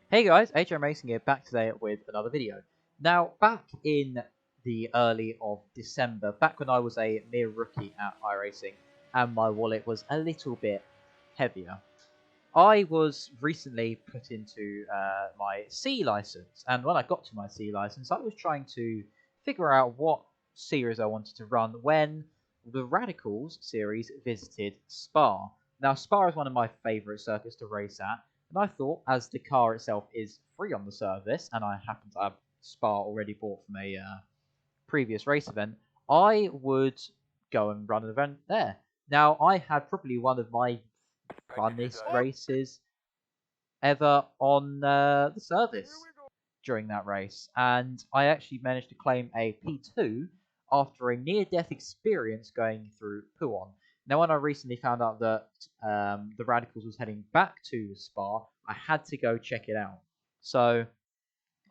Hey guys, iRacing here, back today with another video. Now, back in the early of December, back when I was a mere rookie at iRacing and my wallet was a little bit heavier, I was recently put into my C license, and when I got to my C license, I was trying to figure out what series I wanted to run when the Radicals series visited Spa. Now, Spa is one of my favourite circuits to race at, and I thought, as the car itself is free on the service, and I happen to have Spa already bought from a previous race event, I would go and run an event there. Now, I had probably one of my funnest races ever on the service during that race, and I actually managed to claim a P2 after a near-death experience going through Puon. Now, when I recently found out that the Radicals was heading back to Spa, I had to go check it out. So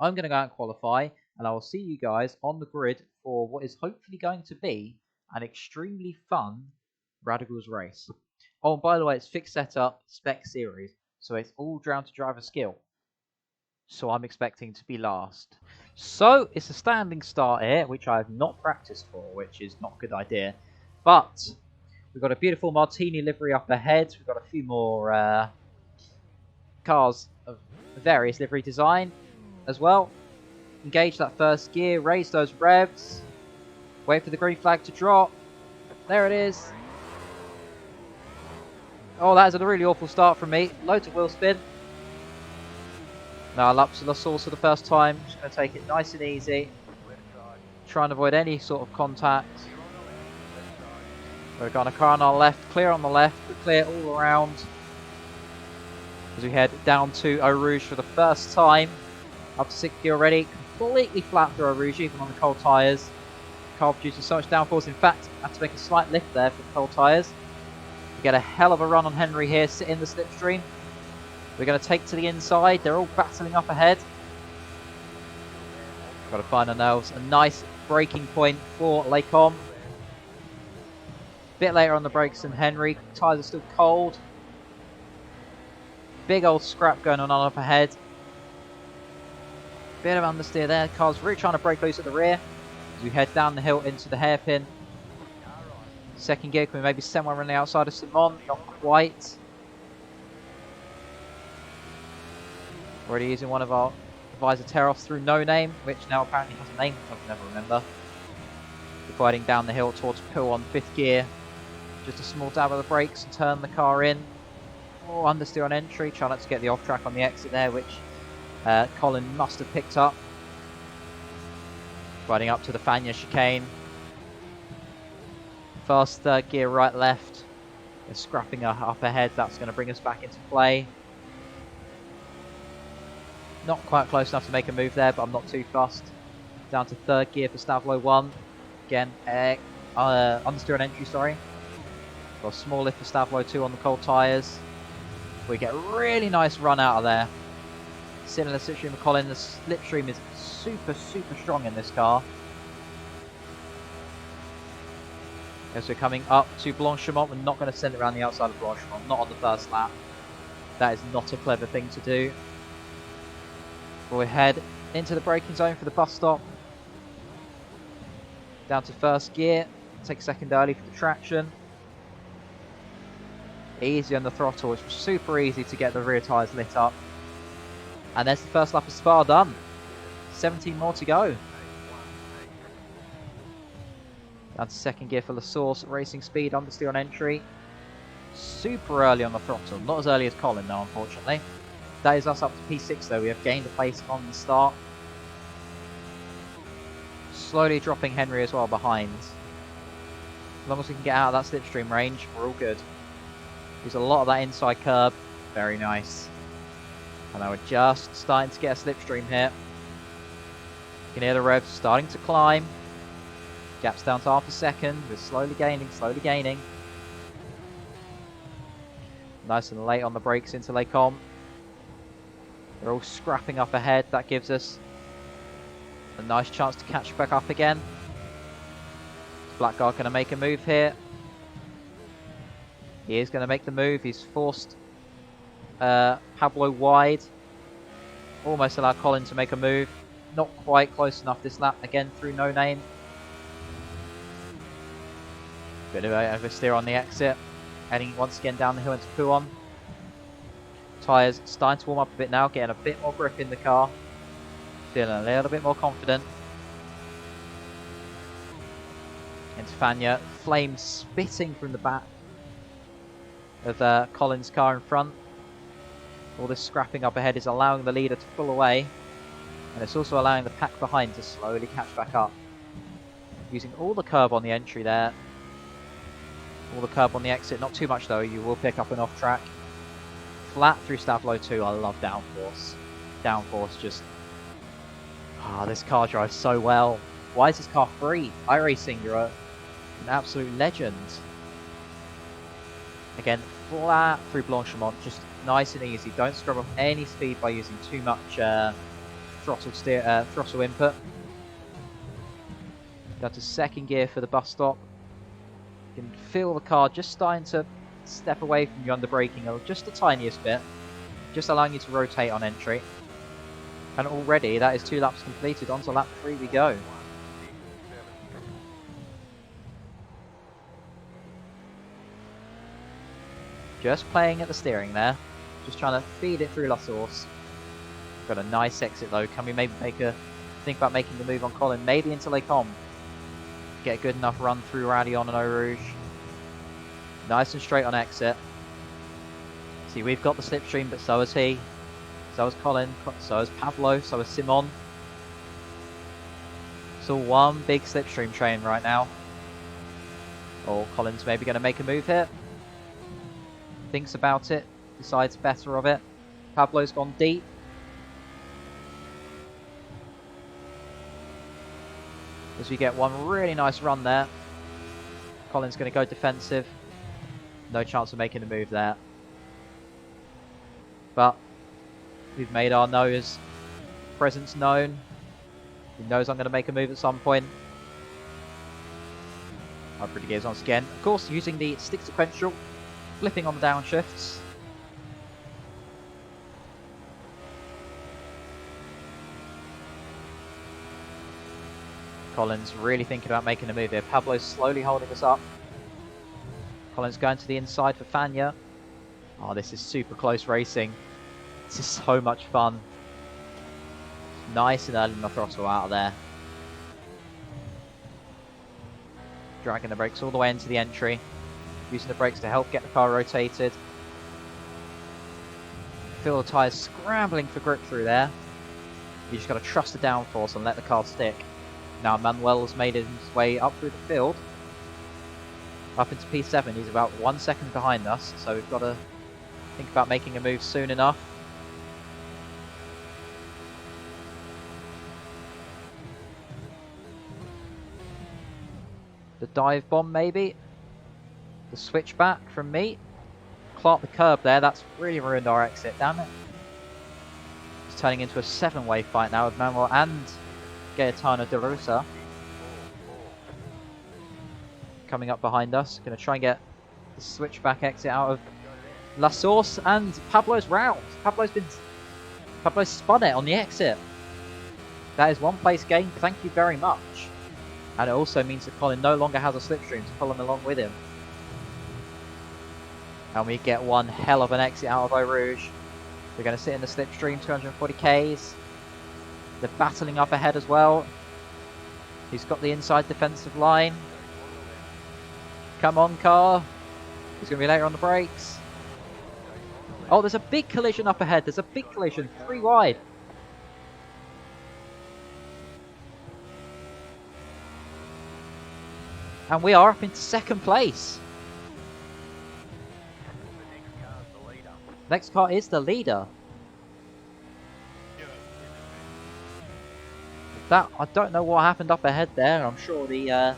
I'm going to go out and qualify, and I will see you guys on the grid for what is hopefully going to be an extremely fun Radicals race. Oh, and by the way, it's fixed setup, spec series, so it's all down to driver skill. So I'm expecting to be last. So it's a standing start here, which I have not practiced for, which is not a good idea. But we've got a beautiful Martini livery up ahead. We've got a few more cars of various livery design as well. Engage that first gear, raise those revs. Wait for the green flag to drop. There it is. Oh, that is a really awful start from me. Loads of wheel spin. Now, up to the source for the first time. Just going to take it nice and easy. Try and avoid any sort of contact. We've got a car on our left, clear on the left, but clear all around. As we head down to Eau Rouge for the first time. Up to 60 already. Completely flat through Eau Rouge, even on the cold tyres. The car produces so much downforce. In fact, I have to make a slight lift there for the cold tyres. We get a hell of a run on Henry here, sit in the slipstream. We're going to take to the inside. They're all battling up ahead. Got to find ourselves a nice braking point for Lacombe. Bit later on the brakes than Henry. Tyres are still cold. Big old scrap going on up ahead. Bit of understeer there. Car's really trying to break loose at the rear. As we head down the hill into the hairpin. Second gear, can we maybe somewhere on the outside of Simon? Not quite. Already using one of our visor tear-offs through No Name, which now apparently has a name which I can never remember. Before heading down the hill towards Puon, 5th gear. Just a small dab of the brakes and turn the car in. Oh, understeer on entry. Try not to get the off-track on the exit there, which Colin must have picked up. Riding up to the Fania chicane. Fast third gear right left. They're scrapping up ahead. That's going to bring us back into play. Not quite close enough to make a move there, but I'm not too fussed. Down to third gear for Stavlo 1. Again, understeer on entry, sorry. Got a small lift for Stavlo 2 on the cold tyres. We get a really nice run out of there. Sitting in the slipstream of Colin. The slipstream is super strong in this car. As we're coming up to Blanchemont, we're not going to send it around the outside of Blanchemont, not on the first lap. That is not a clever thing to do. We'll head into the braking zone for the bus stop. Down to first gear. Take second early for the traction. Easy on the throttle. It's super easy to get the rear tyres lit up. And there's the first lap of Spa done. 17 more to go. Down to second gear for La Source. Racing speed, understeer on entry. Super early on the throttle. Not as early as Colin though, unfortunately. That is us up to P6 though. We have gained a place on the start. Slowly dropping Henry as well behind. As long as we can get out of that slipstream range, we're all good. Use a lot of that inside curb. Very nice. And now we're just starting to get a slipstream here. You can hear the revs starting to climb. Gaps down to half a second. We're slowly gaining, slowly gaining. Nice and late on the brakes into Lacombe. They're all scrapping up ahead. That gives us a nice chance to catch back up again. Blackguard going to make a move here. He is going to make the move. He's forced Pablo wide. Almost allowed Colin to make a move. Not quite close enough this lap. Again, through No Name. Bit of a oversteer on the exit. Heading once again down the hill into Puon. Tyres starting to warm up a bit now. Getting a bit more grip in the car. Feeling a little bit more confident. Into Fanya. Flames spitting from the back of Colin's car in front. All this scrapping up ahead is allowing the leader to pull away. And it's also allowing the pack behind to slowly catch back up. Using all the curb on the entry there. All the curb on the exit. Not too much though. You will pick up an off track. Flat through Stavlo 2. I love downforce. Downforce just... this car drives so well. Why is this car free? iRacing, you're an absolute legend. Again, flat through Blanchimont. Just nice and easy. Don't scrub off any speed by using too much throttle input. Go to second gear for the bus stop. You can feel the car just starting to step away from you under braking just the tiniest bit. Just allowing you to rotate on entry. And already that is 2 laps completed. On to lap 3 we go. Just playing at the steering there. Just trying to feed it through La Source. Got a nice exit though. Can we maybe think about making the move on Colin? Maybe into Les Combes. Get a good enough run through Radion and Eau Rouge. Nice and straight on exit. See, we've got the slipstream, but so has he. So has Colin. So has Pablo. So has Simon. It's all one big slipstream train right now. Oh, Colin's maybe going to make a move here. Thinks about it. Decides better of it. Pablo's gone deep. As we get one really nice run there. Colin's going to go defensive. No chance of making a move there. But we've made our presence known. He knows I'm going to make a move at some point. Our pretty gears once again. Of course, using the stick sequential. Flipping on the downshifts. Colin's really thinking about making a move here. Pablo's slowly holding us up. Colin's going to the inside for Fanya. Oh, this is super close racing. This is so much fun. Nice and early in the throttle out of there. Dragging the brakes all the way into the entry. Using the brakes to help get the car rotated. Feel the tyres scrambling for grip through there. You just got to trust the downforce and let the car stick. Now Manuel's made his way up through the field. Up into P7, he's about 1 second behind us, so we've got to think about making a move soon enough. The dive bomb maybe. The switchback from me. Clark the curb there, that's really ruined our exit, damn it. It's turning into a 7-way fight now with Manuel and Gaetano De Rosa. Coming up behind us. Going to try and get the switchback exit out of La Source, and Pablo's round. Pablo's spun it on the exit. That is 1 place gain, thank you very much. And it also means that Colin no longer has a slipstream to pull him along with him. And we get one hell of an exit out of Eau Rouge. We're going to sit in the slipstream, 240k's. They're battling up ahead as well. He's got the inside defensive line. Come on, car. He's going to be later on the brakes. Oh, there's a big collision up ahead. There's a big collision, 3 wide. And we are up into 2nd place. Next car is the leader. That, I don't know what happened up ahead there. I'm sure the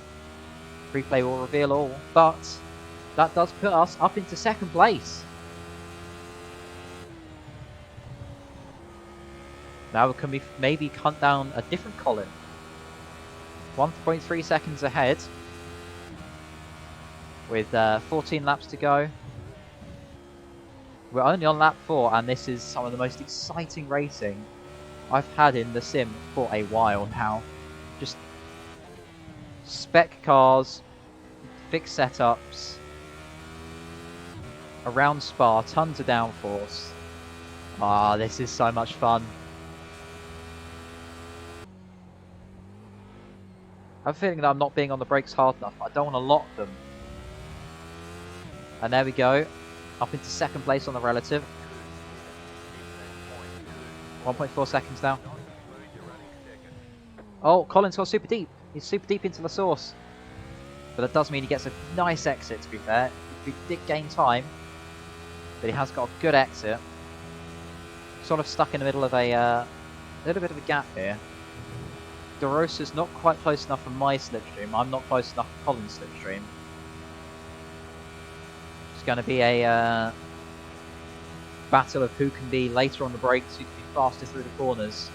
replay will reveal all. But that does put us up into 2nd place. Now can we maybe hunt down a different Colin. 1.3 seconds ahead. With 14 laps to go. We're only on lap 4 and this is some of the most exciting racing I've had in the sim for a while now. Just spec cars, fixed setups, around Spa, tons of downforce. Ah, this is so much fun. I have a feeling that I'm not being on the brakes hard enough. I don't want to lock them. And there we go. Up into second place on the relative. 1.4 seconds now. Oh, Colin's got super deep. He's super deep into the source. But that does mean he gets a nice exit, to be fair. He did gain time. But he has got a good exit. Sort of stuck in the middle of a little bit of a gap here. DeRosa's not quite close enough for my slipstream. I'm not close enough for Colin's slipstream. It's going to be a battle of who can be later on the brakes, who can be faster through the corners.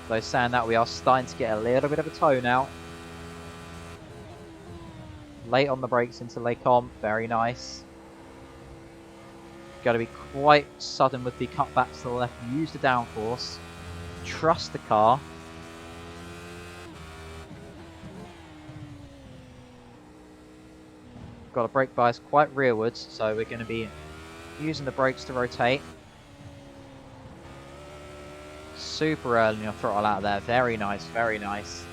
Though saying that, we are starting to get a little bit of a toe now. Late on the brakes into Les Combes, very nice. Got to be quite sudden with the cutback to the left. Use the downforce. Trust the car. Got a brake bias quite rearwards, so we're going to be using the brakes to rotate. Super early in your throttle out there. Very nice, very nice.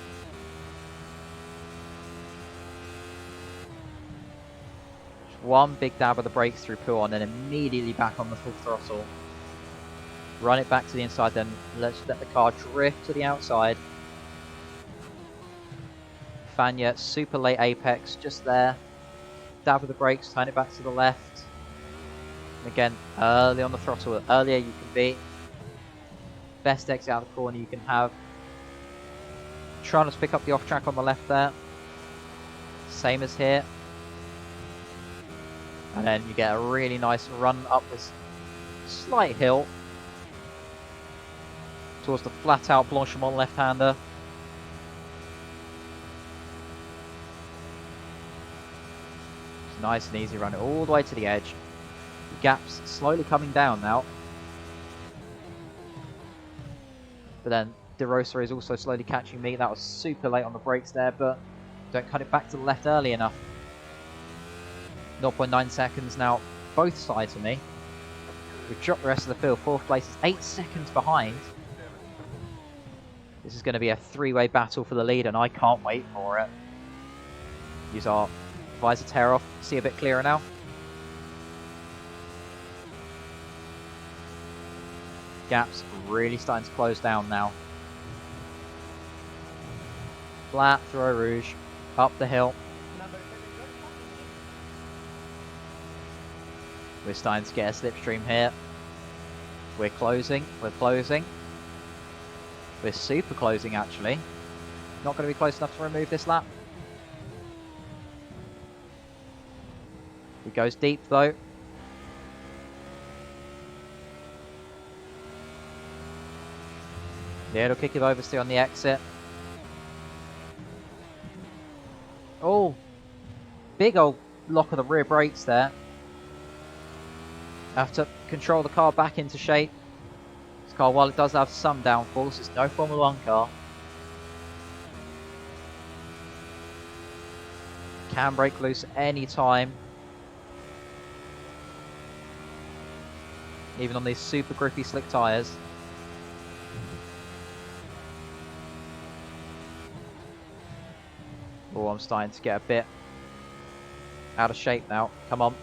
Just one big dab of the brakes through Puon, then immediately back on the full throttle. Run it back to the inside, then let's let the car drift to the outside. Fanya, super late apex, just there. Dab of the brakes, turn it back to the left. And again, early on the throttle, earlier you can be. Best exit out of the corner you can have. Trying to pick up the off track on the left there. Same as here. And then you get a really nice run up this slight hill towards the flat out Blanchimont left-hander. Nice and easy, run it all the way to the edge. The gap's slowly coming down now. But then De Rosa is also slowly catching me. That was super late on the brakes there, but don't cut it back to the left early enough. 0.9 seconds now, both sides of me. We've dropped the rest of the field. Fourth place is 8 seconds behind. This is going to be a three-way battle for the lead, and I can't wait for it. Use our visor tear off, see a bit clearer now. Gap's really starting to close down now. Flat through Eau Rouge, up the hill. We're starting to get a slipstream here. We're closing, we're closing. We're super closing actually. Not going to be close enough to remove this lap. It goes deep though. Yeah, it'll kick it over, stay on the exit. Oh, big old lock of the rear brakes there. Have to control the car back into shape. This car, while it does have some downforce, it's no Formula 1 car. Can break loose any time. Even on these super grippy slick tyres. Oh, I'm starting to get a bit out of shape now. Come on.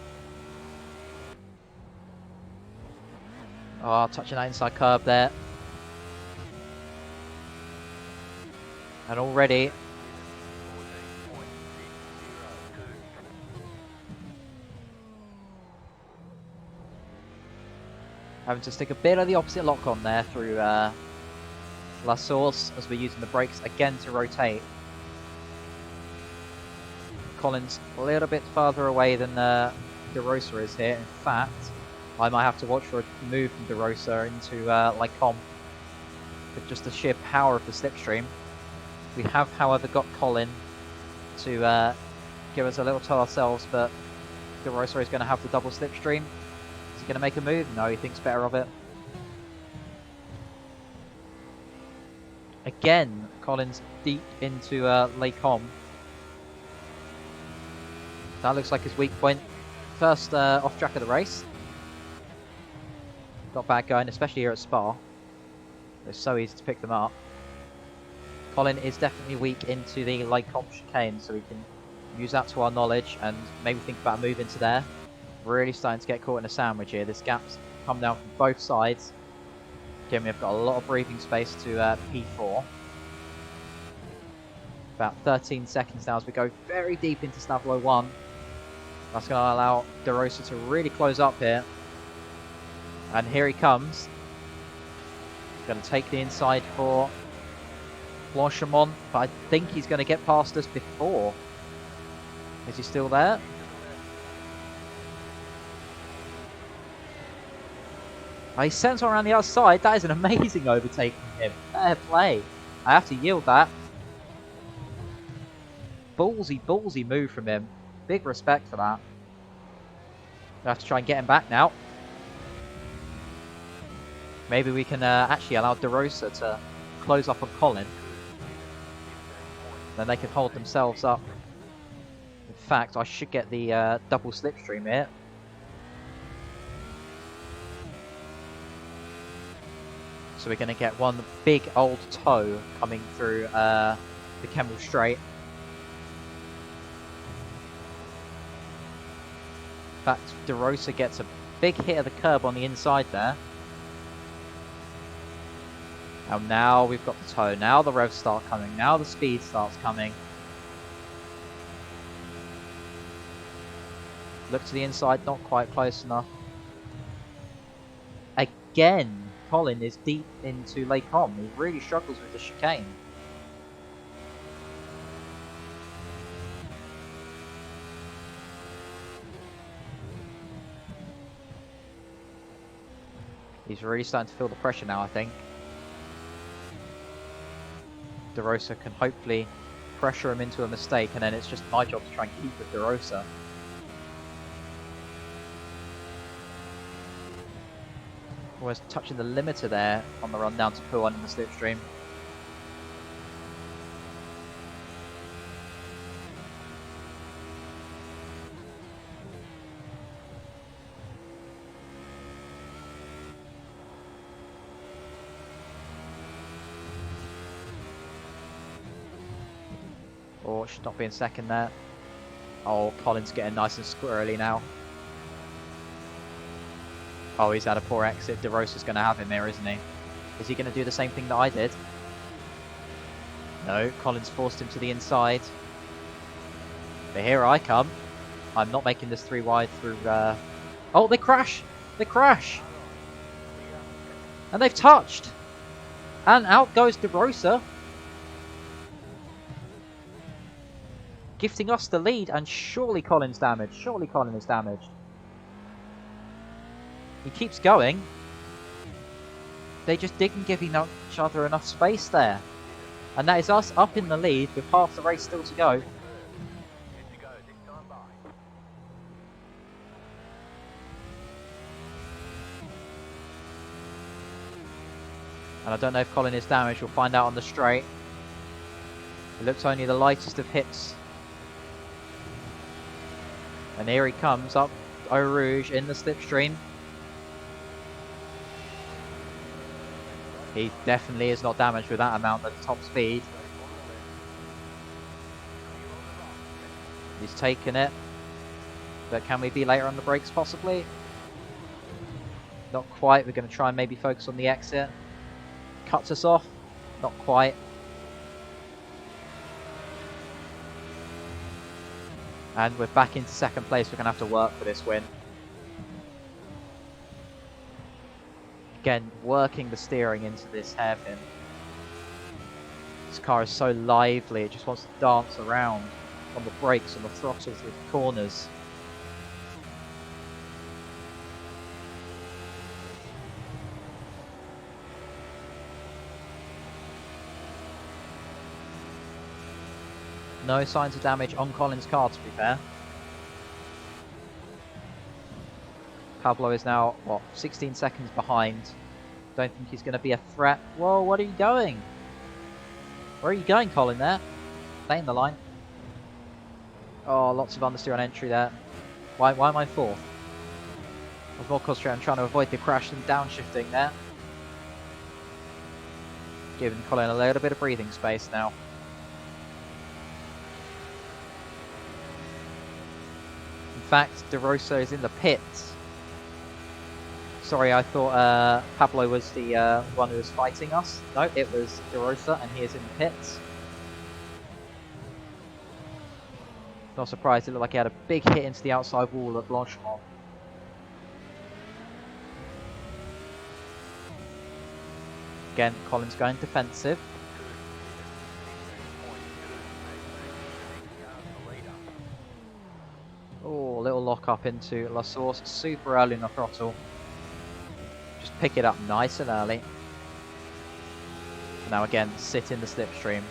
Oh, touching that inside curb there. And already having to stick a bit of the opposite lock on there through La Source as we're using the brakes again to rotate. Colin's a little bit further away than De Rosa is here. In fact, I might have to watch for a move from De Rosa into Les Combes with just the sheer power of the slipstream. We have, however, got Colin to give us a little to ourselves, but De Rosa is going to have the double slipstream. Is he going to make a move? No, he thinks better of it. Again, Collins deep into Lake Hom. That looks like his weak point. First off track of the race. Not bad going, especially here at Spa. It's so easy to pick them up. Colin is definitely weak into the Lake Hom chicane, so we can use that to our knowledge and maybe think about a move into there. Really starting to get caught in a sandwich here. This gap's come down from both sides. Again, we've got a lot of breathing space to P4. About 13 seconds now as we go very deep into Stavlo 1. That's going to allow De Rosa to really close up here. And here he comes. He's going to take the inside for Blanchemont, but I think he's going to get past us before. Is he still there? Oh, he sends one around the outside. That is an amazing overtake from him. Fair play. I have to yield that. Ballsy move from him. Big respect for that. I have to try and get him back now. Maybe we can actually allow De Rosa to close up on Colin. Then they can hold themselves up. In fact, I should get the double slipstream here. So we're going to get one big old toe coming through the Kemmel Straight. In fact, De Rosa gets a big hit of the curb on the inside there. And now we've got the toe. Now the revs start coming. Now the speed starts coming. Look to the inside, not quite close enough. Again, Colin is deep into Lake Hom. He really struggles with the chicane. He's really starting to feel the pressure now, I think. De Rosa can hopefully pressure him into a mistake, and then it's just my job to try and keep with De Rosa. Almost touching the limiter there on the run down to P1 in the slipstream. Or should not be in second there. Oh, Colin's getting nice and squirrely now. Oh, he's had a poor exit. De Rosa's going to have him here, isn't he? Is he going to do the same thing that I did? No, Colin's forced him to the inside. But here I come. I'm not making this 3 wide through... Oh, they crash! They crash! And they've touched! And out goes De Rosa. Gifting us the lead, and surely Colin's damaged. Surely Colin is damaged. He keeps going. They just didn't give each other enough space there. And that is us up in the lead with half the race still to go. And I don't know if Colin is damaged. We'll find out on the straight. It looks only the lightest of hits. And here he comes up Eau Rouge in the slipstream. He definitely is not damaged with that amount at top speed. He's taken it. But can we be later on the brakes possibly? Not quite. We're going to try and maybe focus on the exit. Cuts us off. Not quite. And we're back into second place. We're going to have to work for this win. Again, working the steering into this hairpin. This car is so lively, it just wants to dance around on the brakes, on the throttles, with the corners. No signs of damage on Colin's car, to be fair. Pablo is now, what, 16 seconds behind. Don't think he's going to be a threat. Whoa, what are you going? Where are you going, Colin, there? Stay in the line. Oh, lots of understeer on entry there. Why am I fourth? I was more concentrated on trying to avoid the crash and downshifting there. Giving Colin a little bit of breathing space now. In fact, De Rosa is in the pits. Sorry, I thought Pablo was the one who was fighting us. No, it was De Rosa, and he is in the pits. Not surprised, it looked like he had a big hit into the outside wall at Blanchemont. Again, Colin's going defensive. Oh, little lock up into La Source, super early in the throttle. Just pick it up nice and early. Now again, sit in the slipstream.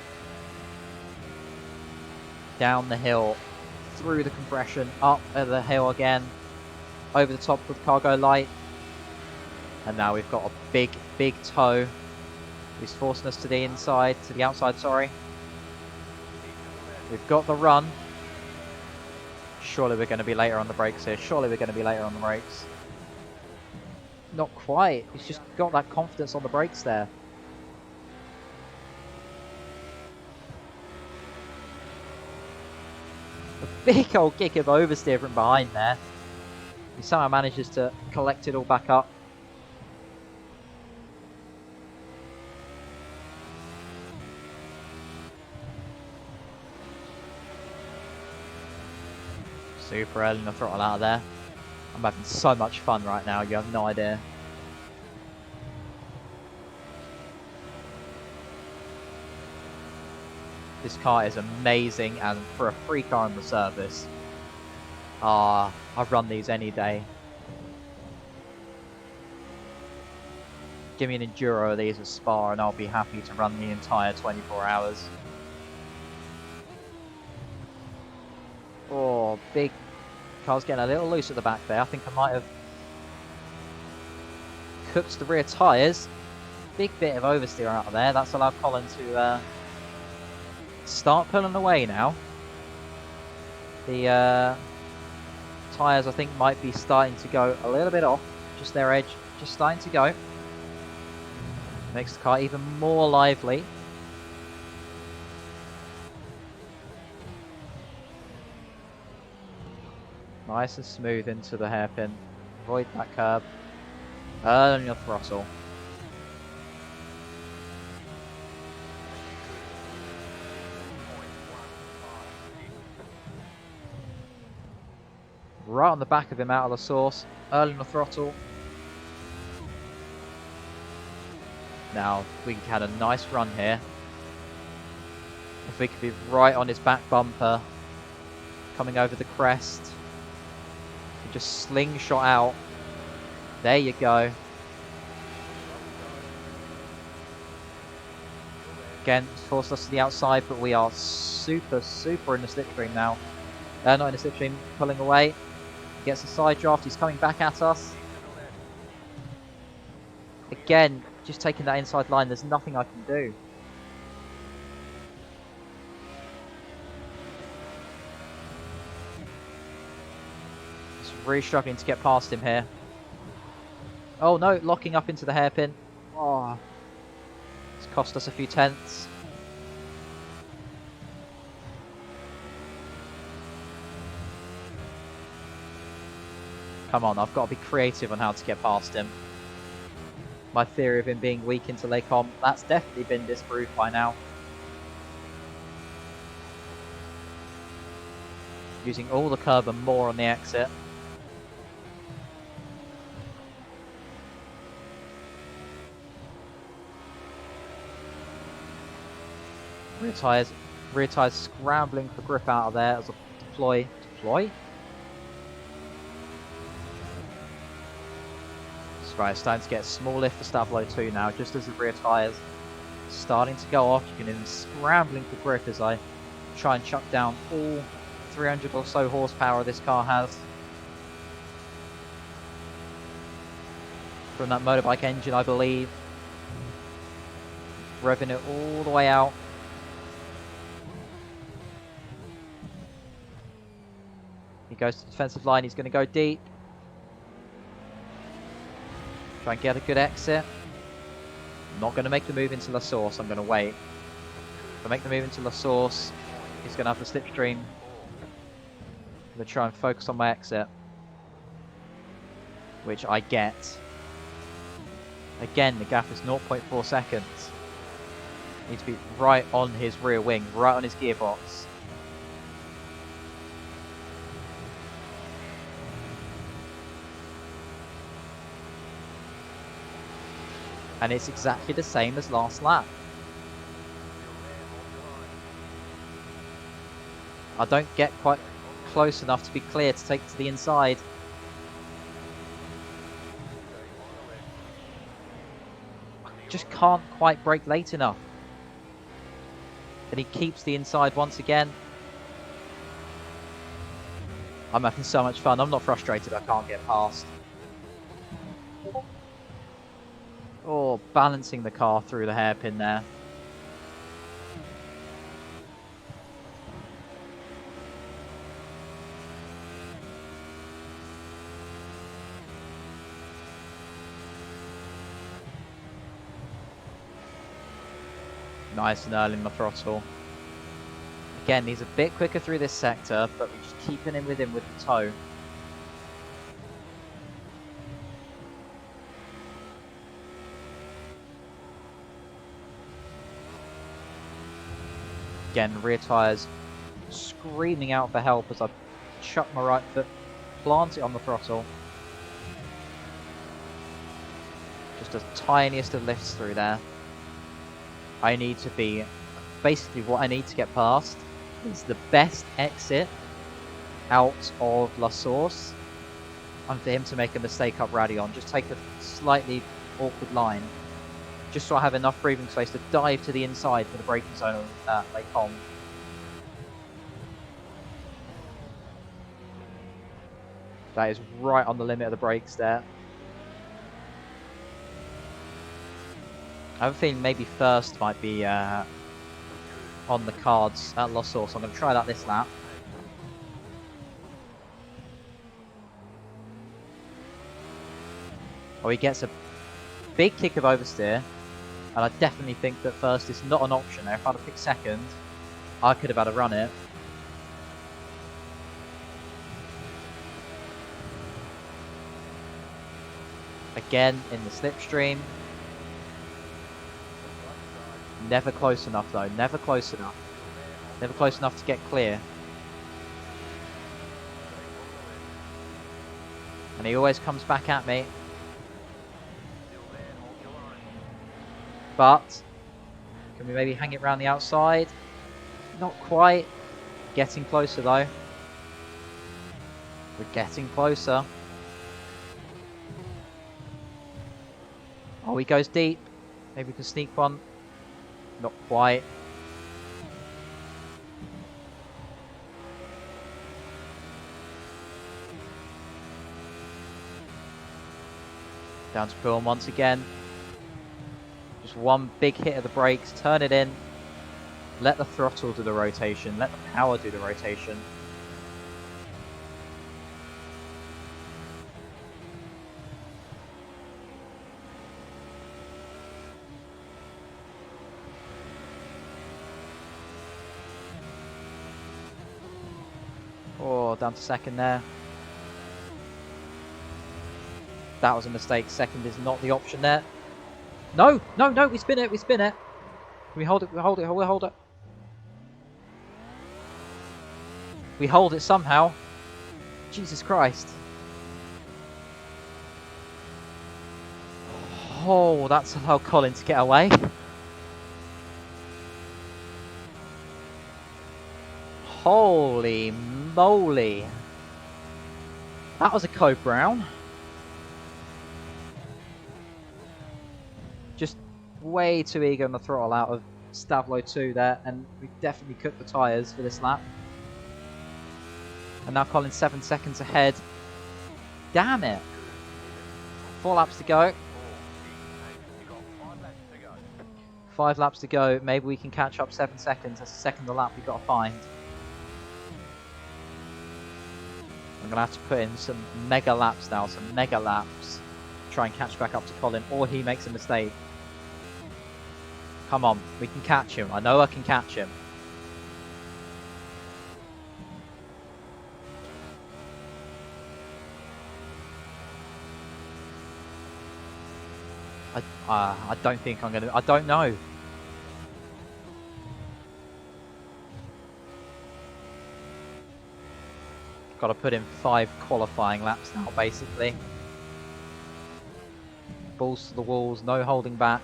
Down the hill, through the compression, up the hill again, over the top with cargo light. And now we've got a big toe. He's forcing us to the outside, sorry. We've got the run. Surely we're going to be later on the brakes here. Not quite. He's just got that confidence on the brakes there. A big old kick of oversteer from behind there. He somehow manages to collect it all back up. Super early in the throttle out of there. I'm having so much fun right now, you have no idea. This car is amazing, and for a free car on the service, I've run these any day. Give me an Enduro of these at Spa and I'll be happy to run the entire 24 hours. Oh, big car's getting a little loose at the back there. I think I might have cooked the rear tyres. Big bit of oversteer out of there. That's allowed Colin to start pulling away now. The tyres, I think, might be starting to go a little bit off. Just their edge, just starting to go. Makes the car even more lively. Nice and smooth into the hairpin. Avoid that curb. Earn your throttle. Right on the back of him out of the source. Early on the throttle. Now, we had a nice run here. If we could be right on his back bumper. Coming over the crest. Just slingshot out. There you go. Again, forced us to the outside, but we are super in the slipstream now. Not in the slipstream, pulling away. Gets a side draft, he's coming back at us. Again, just taking that inside line, there's nothing I can do. Just really struggling to get past him here. Oh no, locking up into the hairpin. Oh, it's cost us a few tenths. Come on, I've got to be creative on how to get past him. My theory of him being weak into Lecom, that's definitely been disproved by now. Using all the curb and more on the exit. Rear tyres scrambling for grip out of there as a deploy. Right, it's starting to get a small lift for Stavlo 2 now, just as the rear tyres starting to go off. You can hear them scrambling for grip as I try and chuck down all 300 or so horsepower this car has. From that motorbike engine, I believe. Revving it all the way out. goes to the defensive line. He's going to go deep. Try and get a good exit. I'm not going to make the move into La Source. I'm going to wait. If I make the move into La Source, he's going to have the slipstream. I'm going to try and focus on my exit, which I get. Again, the gap is 0.4 seconds. Need to be right on his rear wing, right on his gearbox. And it's exactly the same as last lap. I don't get quite close enough to be clear to take to the inside. I just can't quite brake late enough. And he keeps the inside once again. I'm having so much fun. I'm not frustrated I can't get past. Oh, balancing the car through the hairpin there. Nice and early in the throttle. Again, he's a bit quicker through this sector, but we're just keeping him with the toe. Again, rear tyres screaming out for help as I chuck my right foot, plant it on the throttle. Just the tiniest of lifts through there. I need to be, basically what I need to get past is the best exit out of La Source, and for him to make a mistake up Radion. Just take a slightly awkward line, just so I have enough breathing space to dive to the inside for the braking zone of Lake Holm. That is right on the limit of the brakes there. I have a feeling maybe first might be on the cards at La Source. I'm going to try that this lap. Oh, he gets a big kick of oversteer. And I definitely think that first is not an option there. If I'd have picked second, I could have had a run it. Again, in the slipstream. Never close enough though, never close enough. Never close enough to get clear. And he always comes back at me. But, can we maybe hang it around the outside? Not quite. Getting closer though. We're getting closer. Oh, he goes deep. Maybe we can sneak one. Not quite. Down to Pullen once again. Just one big hit of the brakes, turn it in. Let the throttle do the rotation, let the power do the rotation. Oh, down to second there. That was a mistake. Second is not the option there. No, no, no, we spin it, we spin it. We hold it, we hold it, we hold it. We hold it somehow. Jesus Christ. Oh, that's allowed Colin to get away. Holy moly. That was a code brown. Just way too eager on the throttle out of Stavlo 2 there, and we definitely cooked the tyres for this lap. And now Colin's 7 seconds ahead. Damn it. 4 laps to go. 5 laps to go. Maybe we can catch up 7 seconds. That's the second the lap we've got to find. I'm going to have to put in some mega laps now, some mega laps. Try and catch back up to Colin, or he makes a mistake. Come on, we can catch him. I know I can catch him. I don't think I'm going to... I don't know. Got to put in 5 qualifying laps now, basically. Balls to the walls, no holding back.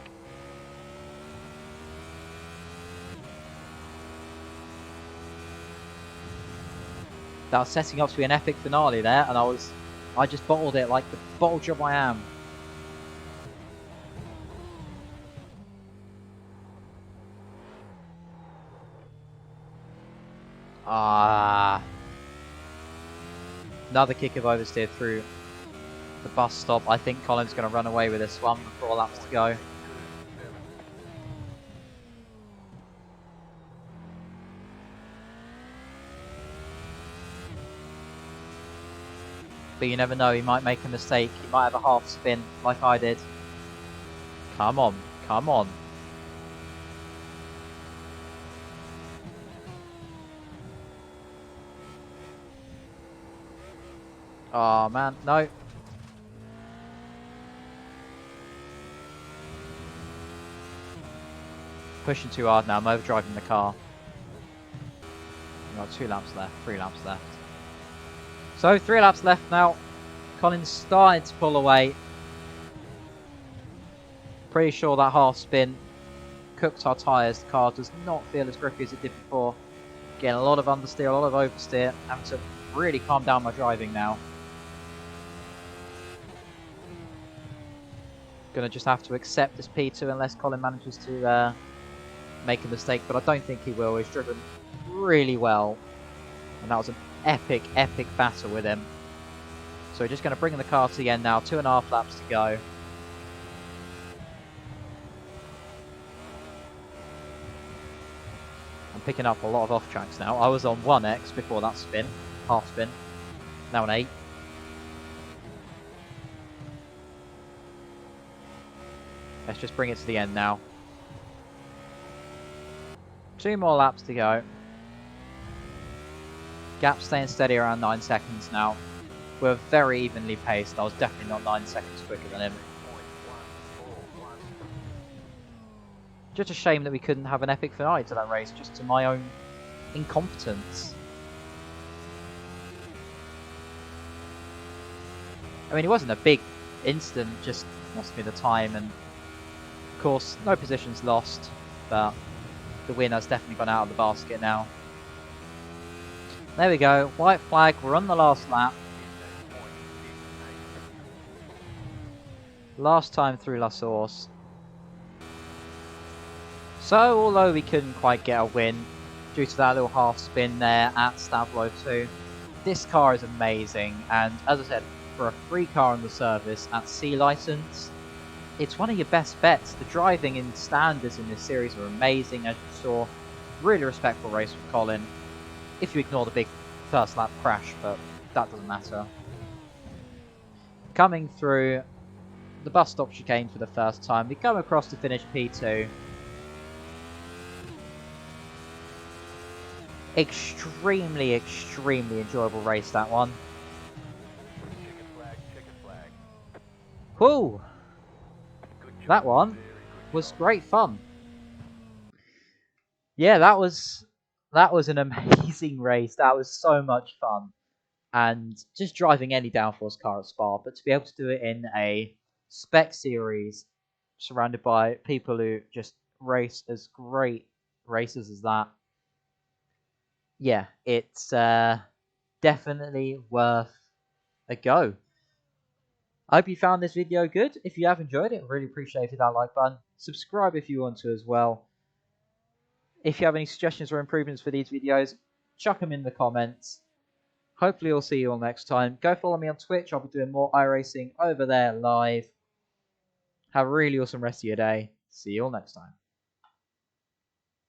That was setting up to be an epic finale there, and I just bottled it like the bottle job I am. Another kick of oversteer through the bus stop. I think Colin's going to run away with this one with 4 laps to go. But you never know, he might make a mistake. He might have a half spin like I did. Come on, come on. Oh man, no. Pushing too hard now, I'm overdriving the car. We've got 2 laps left, 3 laps left. So 3 laps left now. Colin's starting to pull away. Pretty sure that half spin cooked our tyres. The car does not feel as grippy as it did before. Getting a lot of understeer, a lot of oversteer. Having to really calm down my driving now. Gonna just have to accept this P2 unless Colin manages to make a mistake, but I don't think he will. He's driven really well, and that was an epic, epic battle with him. So we're just going to bring the car to the end now. 2.5 laps to go. I'm picking up a lot of off tracks now. I was on 1x before that spin, half spin. Now an 8. Let's just bring it to the end now. 2 more laps to go. Gap staying steady around 9 seconds now. We're very evenly paced. I was definitely not 9 seconds quicker than him. Just a shame that we couldn't have an epic finale to that race, just to my own incompetence. I mean, it wasn't a big incident, just lost me the time, and of course, no positions lost, but the winner's definitely gone out of the basket now. There we go, white flag, we're on the last lap. Last time through La Source. So, although we couldn't quite get a win due to that little half spin there at Stavro 2, this car is amazing, and as I said, for a free car on the service at C license, it's one of your best bets. The driving in standards in this series are amazing, as you saw. Really respectful race with Colin, if you ignore the big first lap crash, but that doesn't matter. Coming through the bus stop chicane for the first time, we come across to finish P2. Extremely, extremely enjoyable race, that one. Whew! That one was great fun. Yeah, that was an amazing race. That was so much fun. And just driving any downforce car at Spa, but to be able to do it in a spec series surrounded by people who just race as great racers as that, yeah, it's definitely worth a go. I hope you found this video good. If you have enjoyed it, I really appreciate that like button. Subscribe if you want to as well. If you have any suggestions or improvements for these videos, chuck them in the comments. Hopefully I'll see you all next time. Go follow me on Twitch. I'll be doing more iRacing over there live. Have a really awesome rest of your day. See you all next time.